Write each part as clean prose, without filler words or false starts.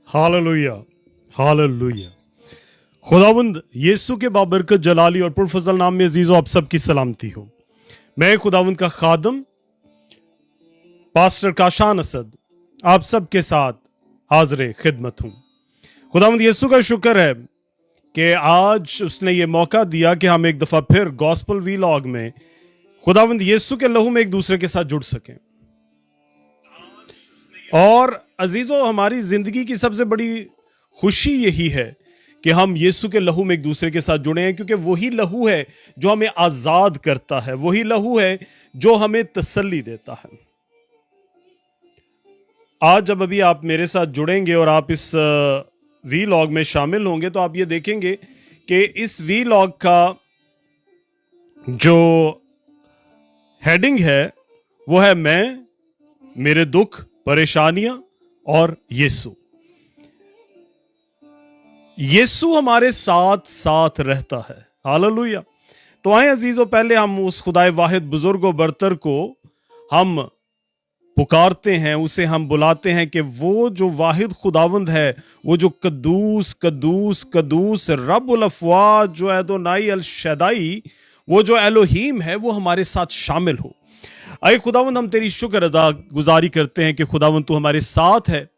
Hallelujah, hallelujah. खुदावंद यीशु के बाबरकत जलाली और पुरफजल नाम में अजीजों आप सबकी सलामती हो। मैं खुदावंद का खादम पास्टर काशान असद आप सबके साथ हाजिर खिदमत हूं। खुदावंद यीशु का शुक्र है कि आज उसने ये मौका दिया कि हम एक दफा फिर गॉस्पल वीलॉग में खुदावंद यीशु के लहू में एक दूसरे के साथ जुड़ सकें। और अजीजों, हमारी जिंदगी की सबसे बड़ी खुशी यही है कि हम यीशु के लहू में एक दूसरे के साथ जुड़े हैं, क्योंकि वही लहू है जो हमें आजाद करता है, वही लहू है जो हमें तसल्ली देता है। आज जब अभी आप मेरे साथ जुड़ेंगे और आप इस वीलॉग में शामिल होंगे तो आप ये देखेंगे कि इस वीलॉग का जो हेडिंग है वो है मैं, मेरे दुख, परेशानियां और यीशु। यीशु हमारे साथ साथ रहता है। हालेलुया। तो आए अजीजों, पहले हम उस खुदाए वाहिद बुजुर्ग व बरतर को हम पुकारते हैं, उसे हम बुलाते हैं कि वो जो वाहिद खुदावंद है, वो जो कद्दूस कद्दूस कद्दूस रब्बुल अफ़वाज, जो एदोनाई अल शदाई, वो जो एलोहीम है, वो हमारे साथ शामिल हो। अय खुदावंद, हम तेरी शुक्र अदा गुजारी करते हैं कि खुदावंद तू हमारे साथ है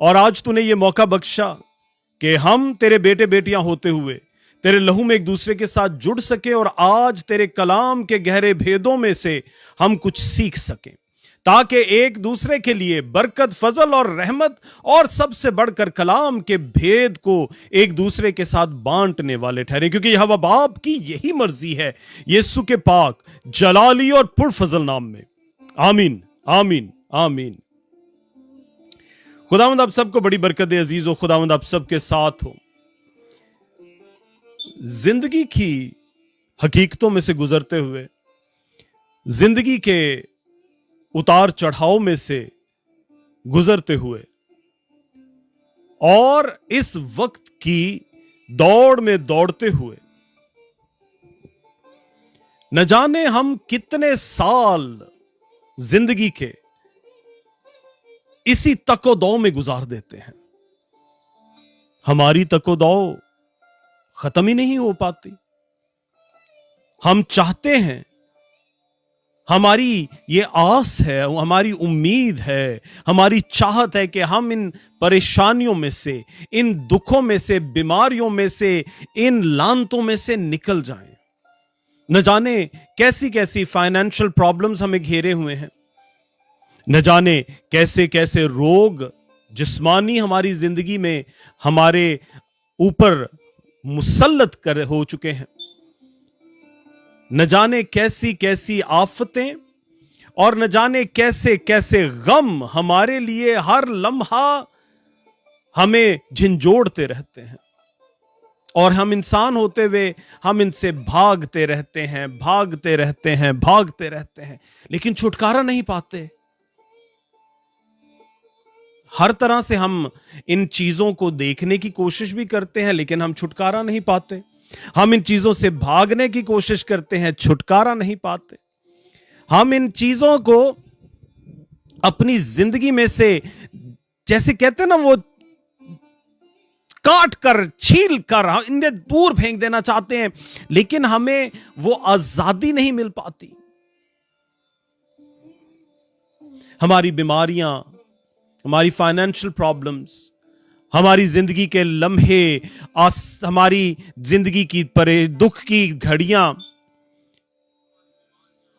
और आज तूने ये मौका बख्शा कि हम तेरे बेटे बेटियां होते हुए तेरे लहू में एक दूसरे के साथ जुड़ सके और आज तेरे कलाम के गहरे भेदों में से हम कुछ सीख सकें, ताकि एक दूसरे के लिए बरकत, फजल और रहमत और सबसे बढ़कर कलाम के भेद को एक दूसरे के साथ बांटने वाले ठहरे, क्योंकि यहोवा बाप की यही मर्जी है, यीशु के पाक जलाली और पुरफजल नाम में। आमीन, आमीन, आमीन। खुदावंद आप सबको बड़ी बरकत दे अजीजों। खुदावंद आप सबके साथ हो। जिंदगी की हकीकतों में से गुजरते हुए, जिंदगी के उतार चढ़ाव में से गुजरते हुए और इस वक्त की दौड़ में दौड़ते हुए, न जाने हम कितने साल जिंदगी के इसी तकोदौ में गुजार देते हैं। हमारी तकोदौ खत्म ही नहीं हो पाती। हम चाहते हैं, हमारी ये आस है, हमारी उम्मीद है, हमारी चाहत है कि हम इन परेशानियों में से, इन दुखों में से, बीमारियों में से, इन लानतों में से निकल जाएं। न जाने कैसी कैसी फाइनेंशियल प्रॉब्लम्स हमें घेरे हुए हैं, न जाने कैसे कैसे रोग जिस्मानी हमारी जिंदगी में हमारे ऊपर मुसल्लत कर हो चुके हैं, न जाने कैसी कैसी आफतें और न जाने कैसे कैसे गम हमारे लिए हर लम्हा हमें झंझोड़ते रहते हैं, और हम इंसान होते हुए हम इनसे भागते रहते हैं, भागते रहते हैं, भागते रहते हैं, लेकिन छुटकारा नहीं पाते। हर तरह से हम इन चीजों को देखने की कोशिश भी करते हैं, लेकिन हम छुटकारा नहीं पाते। हम इन चीजों से भागने की कोशिश करते हैं, छुटकारा नहीं पाते। हम इन चीजों को अपनी जिंदगी में से, जैसे कहते हैं ना, वो काट कर, छील कर इन्हें दूर फेंक देना चाहते हैं, लेकिन हमें वो आजादी नहीं मिल पाती। हमारी बीमारियां, हमारी फाइनेंशियल प्रॉब्लम्स, हमारी जिंदगी के लम्हे, हमारी जिंदगी की दुख की घड़ियां,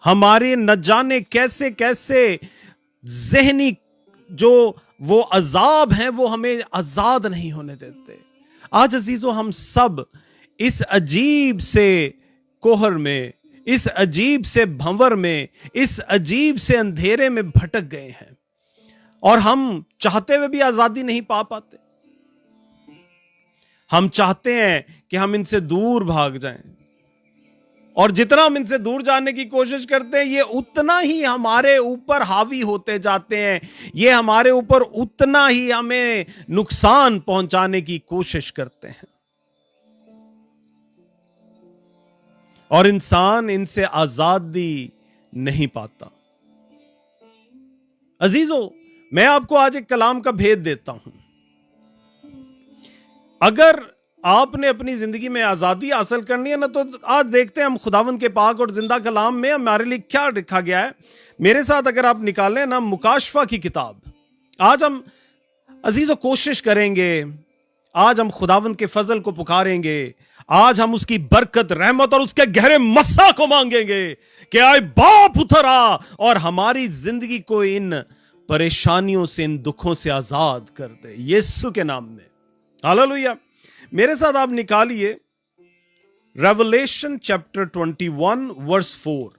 हमारे न जाने कैसे कैसे ज़हनी जो वो अजाब हैं, वो हमें आजाद नहीं होने देते। आज अजीजों, हम सब इस अजीब से कोहर में, इस अजीब से भंवर में, इस अजीब से अंधेरे में भटक गए हैं और हम चाहते हुए भी आजादी नहीं पा पाते। हम चाहते हैं कि हम इनसे दूर भाग जाएं, और जितना हम इनसे दूर जाने की कोशिश करते हैं, ये उतना ही हमारे ऊपर हावी होते जाते हैं, ये हमारे ऊपर उतना ही हमें नुकसान पहुंचाने की कोशिश करते हैं, और इंसान इनसे आजादी नहीं पाता। अजीजों, मैं आपको आज एक कलाम का भेद देता हूं। अगर आपने अपनी जिंदगी में आजादी हासिल करनी है ना, तो आज देखते हैं हम खुदावंद के पाक और जिंदा कलाम में हमारे लिए क्या लिखा गया है। मेरे साथ अगर आप निकालें ना मुकाशफा की किताब, आज हम अजीजों कोशिश करेंगे, आज हम खुदावंद के फजल को पुकारेंगे, आज हम उसकी बरकत, रहमत और उसके गहरे मस्सा को मांगेंगे कि आए बाप उतर आ और हमारी जिंदगी को इन परेशानियों से, इन दुखों से आजाद कर दे यीशु के नाम में। हालेलुया। मेरे साथ आप निकालिए रेवलेशन चैप्टर 21 वर्स 4,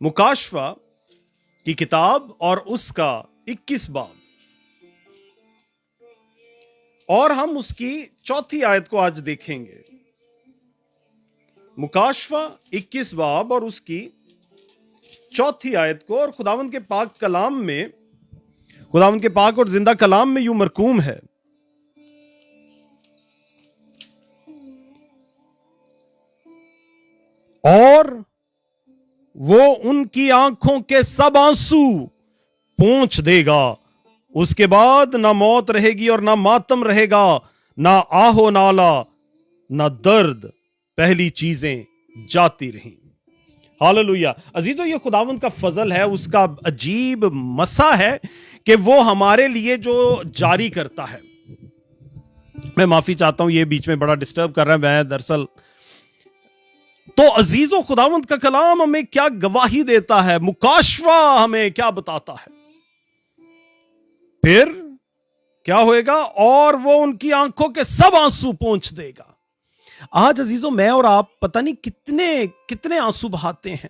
मुकाशफा की किताब और उसका 21 बाब, और हम उसकी 4थी आयत को आज देखेंगे। मुकाशफा 21 बाब और उसकी 4थी आयत को। और खुदावंद के पाक कलाम में, खुदावंद के पाक और जिंदा कलाम में यूं मरकूम है, और वो उनकी आंखों के सब आंसू पोंछ देगा, उसके बाद ना मौत रहेगी और ना मातम रहेगा, ना आहो नाला, ना दर्द, पहली चीजें जाती रहीं। हालेलुया। अजीजों, ये खुदावंद का फजल है, उसका अजीब मसा है कि वो हमारे लिए जो जारी करता है। मैं माफी चाहता हूं, ये बीच में बड़ा डिस्टर्ब कर रहा है, मैं दरअसल। तो अजीजों, खुदावंद का कलाम हमें क्या गवाही देता है, मुकाशफा हमें क्या बताता है। फिर क्या होएगा? और वो उनकी आंखों के सब आंसू पोंछ देगा। आज अजीजों, मैं और आप पता नहीं कितने कितने आंसू बहाते हैं।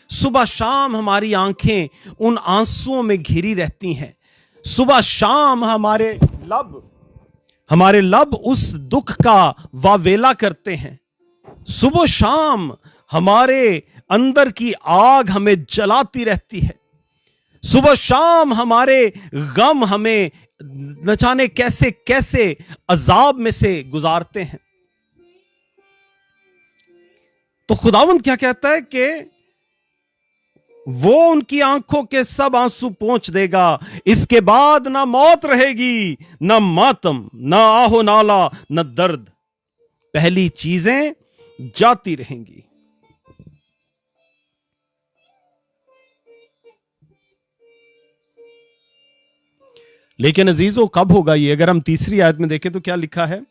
सुबह शाम हमारी आंखें उन आंसुओं में घिरी रहती हैं। सुबह शाम हमारे लब उस दुख का वावेला करते हैं। सुबह शाम हमारे अंदर की आग हमें जलाती रहती है। सुबह शाम हमारे गम हमें न जाने कैसे कैसे अजाब में से गुजारते हैं। तो खुदावंद क्या कहता है कि वो उनकी आंखों के सब आंसू पोंछ देगा, इसके बाद ना मौत रहेगी, ना मातम, ना आहो नाला, ना दर्द, पहली चीजें जाती रहेंगी। लेकिन अजीजों, कब होगा ये? अगर हम तीसरी आयत में देखें तो क्या लिखा है?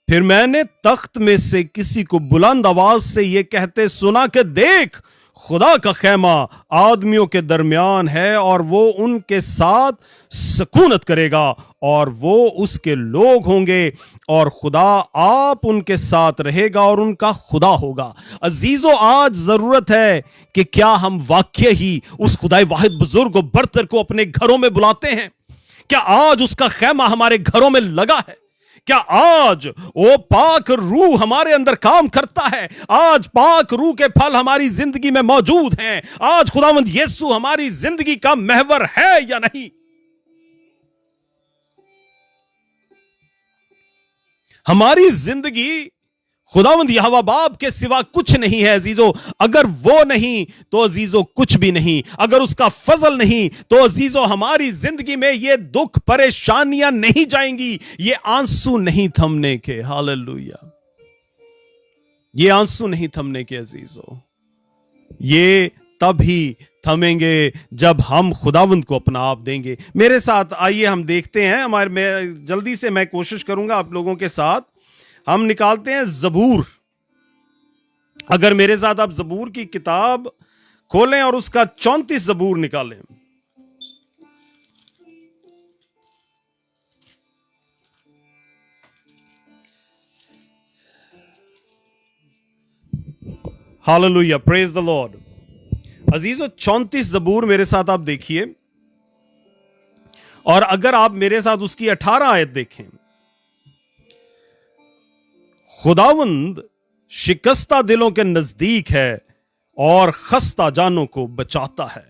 फिर मैंने तख्त में से किसी को बुलंद आवाज से यह कहते सुना कि देख, खुदा का खैमा आदमियों के दरमियान है और वो उनके साथ सकूनत करेगा और वो उसके लोग होंगे और खुदा आप उनके साथ रहेगा और उनका खुदा होगा। अजीजों, आज जरूरत है कि क्या हम वाकई ही उस खुदाए वाहिद बुजुर्ग और बरतर को अपने घरों में बुलाते हैं? क्या आज उसका खैमा हमारे घरों में लगा है? क्या आज वो पाक रूह हमारे अंदर काम करता है? आज पाक रूह के फल हमारी जिंदगी में मौजूद हैं? आज खुदावंद यीशु हमारी जिंदगी का महवर है या नहीं? हमारी जिंदगी खुदावंद यहोवा बाप के सिवा कुछ नहीं है अजीजों। अगर वो नहीं तो अजीजों कुछ भी नहीं। अगर उसका फजल नहीं तो अजीजों हमारी जिंदगी में ये दुख परेशानियां नहीं जाएंगी, ये आंसू नहीं थमने के। हालेलुया। ये आंसू नहीं थमने के अजीजों, ये तब ही थमेंगे जब हम खुदावंद को अपना आप देंगे। मेरे साथ आइए हम देखते हैं, जल्दी से मैं कोशिश करूंगा आप लोगों के साथ। हम निकालते हैं जबूर। अगर मेरे साथ आप जबूर की किताब खोलें और उसका 34 जबूर निकालें। Hallelujah, praise the lord. अजीजों, 34 जबूर मेरे साथ आप देखिए, और अगर आप मेरे साथ उसकी 18 आयत देखें। खुदावंद शिकस्ता दिलों के नजदीक है और खस्ता जानों को बचाता है।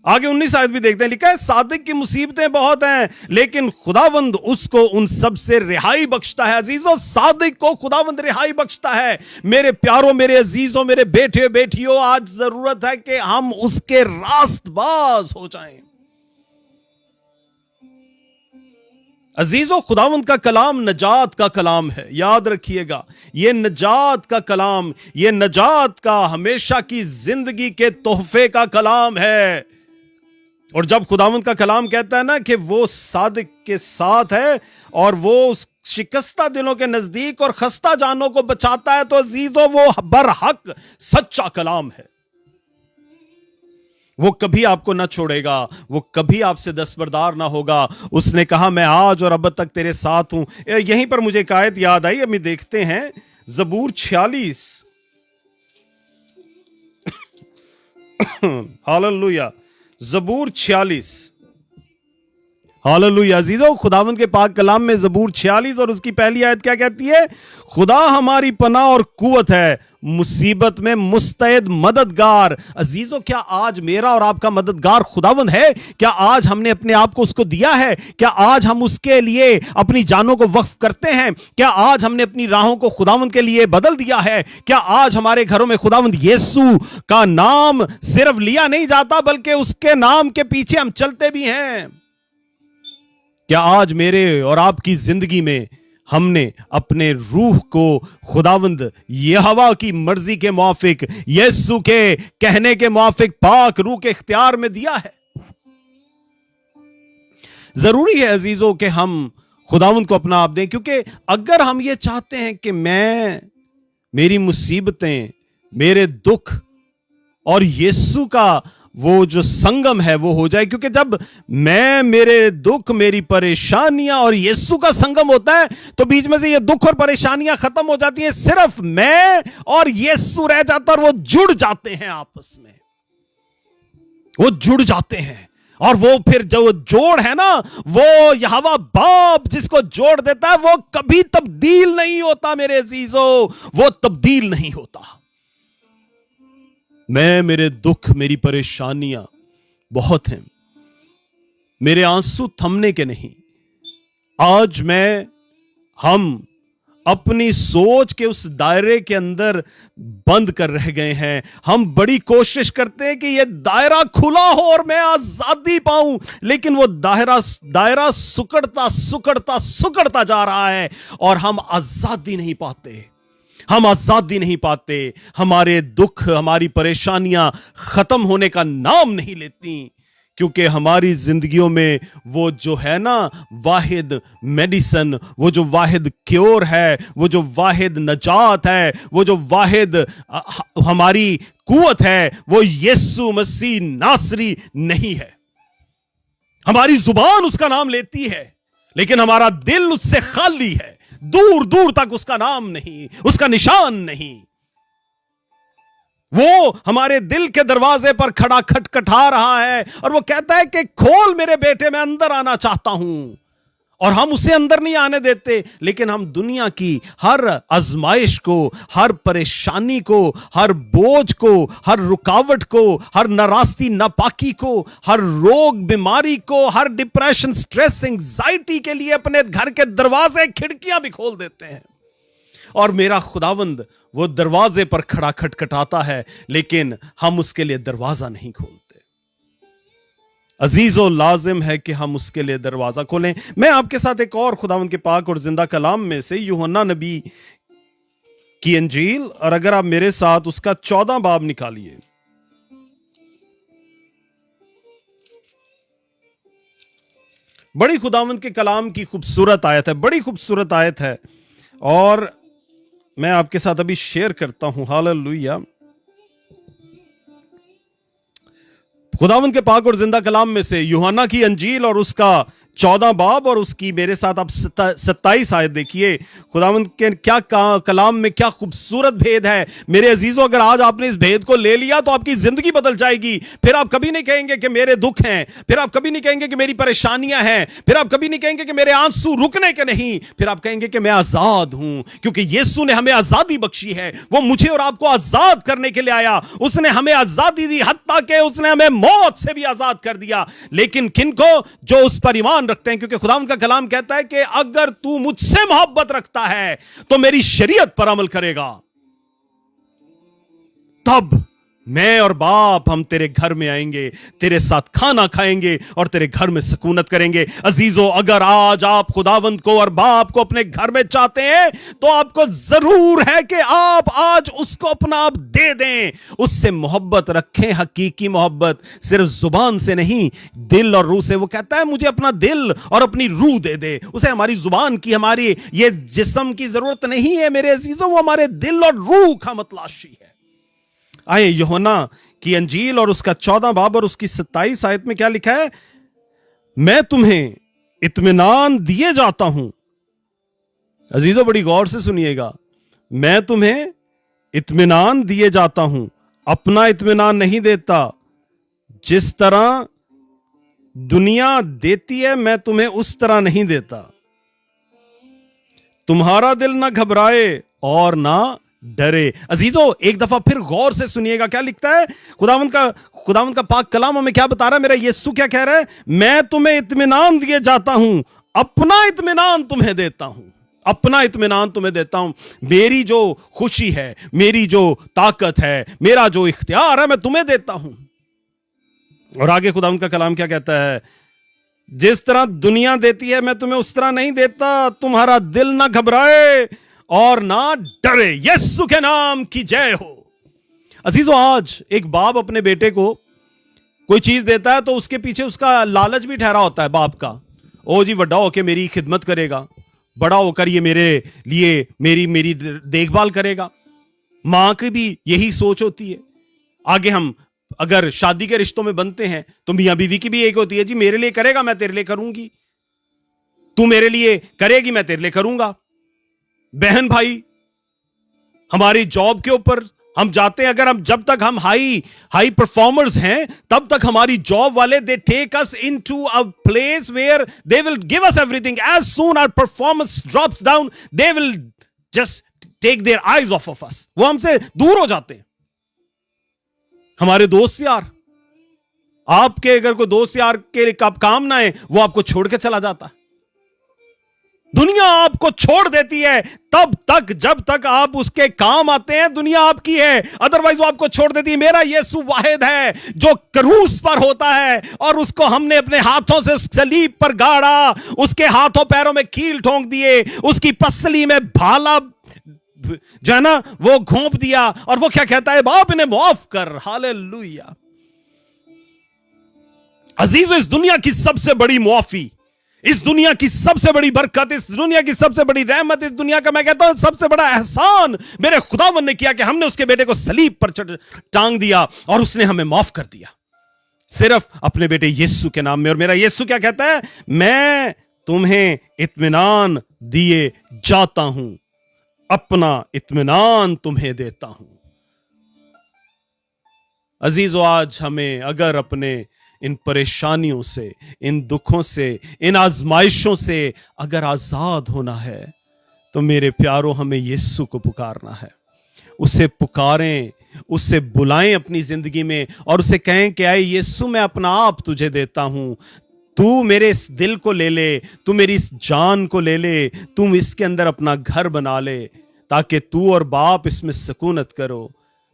आगे 19 आयत भी देखते हैं, लिखा है सादिक की मुसीबतें बहुत हैं लेकिन खुदावंद उसको उन सब से रिहाई बख्शता है। अजीजों, सादिक को खुदावंद रिहाई बख्शता है। मेरे प्यारों, मेरे अजीजों, मेरे बेटे बेटियों, आज जरूरत है कि हम उसके रास्तबाज हो जाएं। अजीजों, खुदावंद का कलाम नजात का कलाम है। याद रखिएगा, यह नजात का कलाम, यह नजात का हमेशा की जिंदगी के तोहफे का कलाम है। और जब खुदावंद का कलाम कहता है ना कि वो सादिक के साथ है और वो उस शिकस्ता दिलों के नजदीक और खस्ता जानों को बचाता है, तो अजीजों वो बरहक सच्चा कलाम है। वो कभी आपको ना छोड़ेगा, वो कभी आपसे दस्तबरदार ना होगा। उसने कहा मैं आज और अब तक तेरे साथ हूं। यहीं पर मुझे एक आयत याद आई, अभी देखते हैं ज़बूर 46। हालेलुया, ज़बूर 46। हालेलुया। अजीजों, खुदावंद के पाक कलाम में ज़बूर 46 और उसकी पहली आयत क्या कहती है? खुदा हमारी पनाह और कुव्वत है, मुसीबत में मुस्तैद मददगार। अजीजों, क्या आज मेरा और आपका मददगार खुदावंद है? क्या आज हमने अपने आप को उसको दिया है? क्या आज हम उसके लिए अपनी जानों को वक्फ करते हैं? क्या आज हमने अपनी राहों को खुदावंद के लिए बदल दिया है? क्या आज हमारे घरों में खुदावंद यीशु का नाम सिर्फ लिया नहीं जाता, बल्कि उसके नाम के पीछे हम चलते भी हैं? क्या आज मेरे और आपकी जिंदगी में हमने अपने रूह को खुदावंद यहोवा की मर्जी के मुआफिक, यीशु के कहने के मुआफिक पाक रूह के इख्तियार में दिया है? जरूरी है अजीजों कि हम खुदावंद को अपना आप दें, क्योंकि अगर हम ये चाहते हैं कि मेरी मुसीबतें, मेरे दुख और यीशु का वो जो संगम है वो हो जाए, क्योंकि जब मेरे दुख, मेरी परेशानियां और यीशु का संगम होता है तो बीच में से ये दुख और परेशानियां खत्म हो जाती हैं, सिर्फ मैं और यीशु रह जाता और वो जुड़ जाते हैं आपस में, वो जुड़ जाते हैं। और वो फिर जो जोड़ है ना, वो यहोवा बाप जिसको जोड़ देता है, वो कभी तब्दील नहीं होता मेरे अजीजों, वो तब्दील नहीं होता। मेरे दुख, मेरी परेशानियां बहुत हैं, मेरे आंसू थमने के नहीं। आज हम अपनी सोच के उस दायरे के अंदर बंद कर रह गए हैं। हम बड़ी कोशिश करते हैं कि यह दायरा खुला हो और मैं आजादी पाऊं, लेकिन वो दायरा सुकड़ता सुकड़ता सुकड़ता जा रहा है और हम आजादी नहीं पाते। हम आजादी नहीं पाते। हमारे दुख, हमारी परेशानियां खत्म होने का नाम नहीं लेती, क्योंकि हमारी जिंदगियों में वो जो है ना वाहिद मेडिसन, वो जो वाहिद क्योर है, वो जो वाहिद नजात है, वो जो वाहिद हमारी कुव्वत है, वो यीशु मसीह नासरी नहीं है। हमारी जुबान उसका नाम लेती है, लेकिन हमारा दिल उससे खाली है। दूर दूर तक उसका नाम नहीं, उसका निशान नहीं। वो हमारे दिल के दरवाजे पर खड़ा खटखटा रहा है और वो कहता है कि खोल मेरे बेटे, मैं अंदर आना चाहता हूं। और हम उसे अंदर नहीं आने देते, लेकिन हम दुनिया की हर आजमाइश को, हर परेशानी को, हर बोझ को, हर रुकावट को, हर नाराजगी नापाकी को, हर रोग बीमारी को, हर डिप्रेशन, स्ट्रेस, एंजाइटी के लिए अपने घर के दरवाजे, खिड़कियां भी खोल देते हैं। और मेरा खुदावंद वो दरवाजे पर खड़ा खटखटाता है, लेकिन हम उसके लिए दरवाजा नहीं खोलते। अजीजों, लाजिम है कि हम उसके लिए दरवाजा खोलें। मैं आपके साथ एक और खुदावंद के पाक और जिंदा कलाम में से यूहन्ना नबी की अंजील, और अगर आप मेरे साथ उसका 14 बाब निकालिए। बड़ी खुदावंद के कलाम की खूबसूरत आयत है, बड़ी खूबसूरत आयत है, और मैं आपके साथ अभी शेयर करता हूं। हालेलुया। खुदावंद के पाक और जिंदा कलाम में से यूहन्ना की अंजील और उसका 14 बाब और उसकी मेरे साथ आप 27 आयत देखिए। खुदावंद के क्या कलाम में क्या खूबसूरत भेद है मेरे अजीजों। अगर आज आपने इस भेद को ले लिया तो आपकी जिंदगी बदल जाएगी। फिर आप कभी नहीं कहेंगे कि मेरे दुख हैं, फिर आप कभी नहीं कहेंगे कि मेरी परेशानियां हैं, फिर आप कभी नहीं कहेंगे कि मेरे आंसू रुकने के नहीं, फिर आप कहेंगे कि मैं आजाद हूं, क्योंकि यीशु ने हमें आजादी बख्शी है। वो मुझे और आपको आजाद करने के लिए आया। उसने हमें आजादी दी, हत्ता के उसने हमें मौत से भी आजाद कर दिया। लेकिन किनको? जो उस पर ईमान रखते हैं, क्योंकि खुदावंद का कलाम कहता है कि अगर तू मुझसे मोहब्बत रखता है तो मेरी शरीयत पर अमल करेगा, तब मैं और बाप हम तेरे घर में आएंगे, तेरे साथ खाना खाएंगे और तेरे घर में सुकूनत करेंगे। अजीजों, अगर आज आप खुदावंद को और बाप को अपने घर में चाहते हैं तो आपको जरूर है कि आप आज उसको अपना आप दे दें, उससे मोहब्बत रखें, हकीकी मोहब्बत, सिर्फ जुबान से नहीं, दिल और रूह से। वो कहता है मुझे अपना दिल और अपनी रूह दे दे। उसे हमारी जुबान की, हमारी ये जिस्म की जरूरत नहीं है मेरे अजीजों, वो हमारे दिल और रूह का मतलाशी है। आए यूहन्ना की अंजील और उसका 14 बाब और उसकी 27 आयत में क्या लिखा है? मैं तुम्हें इत्मीनान दिए जाता हूं। अजीजों, बड़ी गौर से सुनिएगा, मैं तुम्हें इत्मीनान दिए जाता हूं, अपना इत्मीनान नहीं देता। जिस तरह दुनिया देती है मैं तुम्हें उस तरह नहीं देता। तुम्हारा दिल ना घबराए और ना डरे। अजीजों, एक दफा फिर गौर से सुनिएगा क्या लिखता है। खुदावंद का पाक कलाम हमें क्या बता रहा है? मेरा यीशु क्या कह रहा है? मैं तुम्हें इत्मीनान दिए जाता हूं, अपना इत्मीनान तुम्हें देता हूं, अपना इत्मीनान तुम्हें देता हूं। मेरी जो खुशी है, मेरी जो ताकत है, मेरा जो इख्तियार है, मैं तुम्हें देता हूं। और आगे खुदावंद का कलाम क्या कहता है? जिस तरह दुनिया देती है मैं तुम्हें उस तरह नहीं देता। तुम्हारा दिल ना घबराए और ना डरे। यीशु के नाम की जय हो। अजीजों, आज एक बाप अपने बेटे को कोई चीज देता है तो उसके पीछे उसका लालच भी ठहरा होता है बाप का। ओ जी, बड़ा होकर मेरी खिदमत करेगा, बड़ा होकर ये मेरे लिए मेरी देखभाल करेगा। मां की भी यही सोच होती है। आगे हम अगर शादी के रिश्तों में बनते हैं तो मियां बीवी की भी एक होती है, जी मेरे लिए करेगा मैं तेरे लिए करूंगी, तू मेरे लिए करेगी मैं तेरे लिए करूंगा। बहन भाई, हमारी जॉब के ऊपर हम जाते हैं, अगर हम जब तक हम हाई परफॉर्मर्स हैं तब तक हमारी जॉब वाले they take us into a place where they will give us everything. As soon our performance drops down they will just take their eyes off us. वो हमसे दूर हो जाते हैं। हमारे दोस्त यार, आपके अगर कोई दोस्त यार के काम ना है, वो आपको छोड़ के चला जाता है। दुनिया आपको छोड़ देती है तब तक जब तक आप उसके काम आते हैं, दुनिया आपकी है, अदरवाइज वो आपको छोड़ देती है। मेरा यीशु वाहिद है जो क्रूस पर होता है और उसको हमने अपने हाथों से सलीब पर गाड़ा, उसके हाथों पैरों में कील ठोंक दिए, उसकी पसली में भाला जो है ना वो घोंप दिया, और वो क्या कहता है? बाप इन्हें माफ कर। हालेलुया। अजीजों, इस दुनिया की सबसे बड़ी मुआफी, इस दुनिया की सबसे बड़ी बरकत, इस दुनिया की सबसे बड़ी रहमत, इस दुनिया का मैं कहता हूं सबसे बड़ा एहसान मेरे खुदावंद ने किया कि हमने उसके बेटे को सलीब पर टांग दिया और उसने हमें माफ कर दिया, सिर्फ अपने बेटे यीशु के नाम में। और मेरा यीशु क्या कहता है? मैं तुम्हें इत्मीनान दिए जाता हूं, अपना इत्मीनान तुम्हें देता हूं। अजीजों, आज हमें अगर अपने इन परेशानियों से, इन दुखों से, इन आजमाइशों से अगर आजाद होना है तो मेरे प्यारों, हमें यीशु को पुकारना है। उसे पुकारें, उससे बुलाएं अपनी जिंदगी में और उसे कहें कि आए यीशु, मैं अपना आप तुझे देता हूं, तू मेरे इस दिल को ले ले, तू मेरी इस जान को ले ले, तुम इसके अंदर अपना घर बना ले ताकि तू और बाप इसमें सुकूनत करो।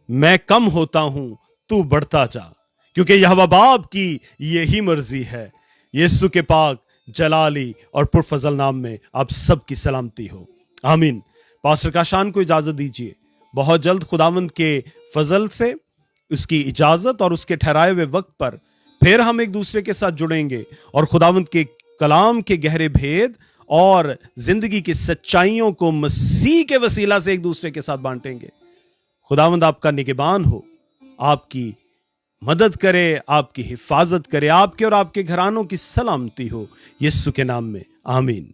मैं कम होता हूं, तू बढ़ता जा, क्योंकि यहोवा बाप की यही मर्जी है। यीशु के पाक जलाली और पुरफजल नाम में आप सबकी सलामती हो। आमीन। पास्टर काशान को इजाजत दीजिए। बहुत जल्द खुदावंद के फजल से, उसकी इजाजत और उसके ठहराए हुए वक्त पर फिर हम एक दूसरे के साथ जुड़ेंगे और खुदावंद के कलाम के गहरे भेद और जिंदगी की सच्चाइयों को मसीह के वसीला से एक दूसरे के साथ बांटेंगे। खुदावंद आपका निगहबान हो, आपकी मदद करे, आपकी हिफाजत करे, आपके और आपके घरानों की सलामती हो। यीशु के नाम में आमीन।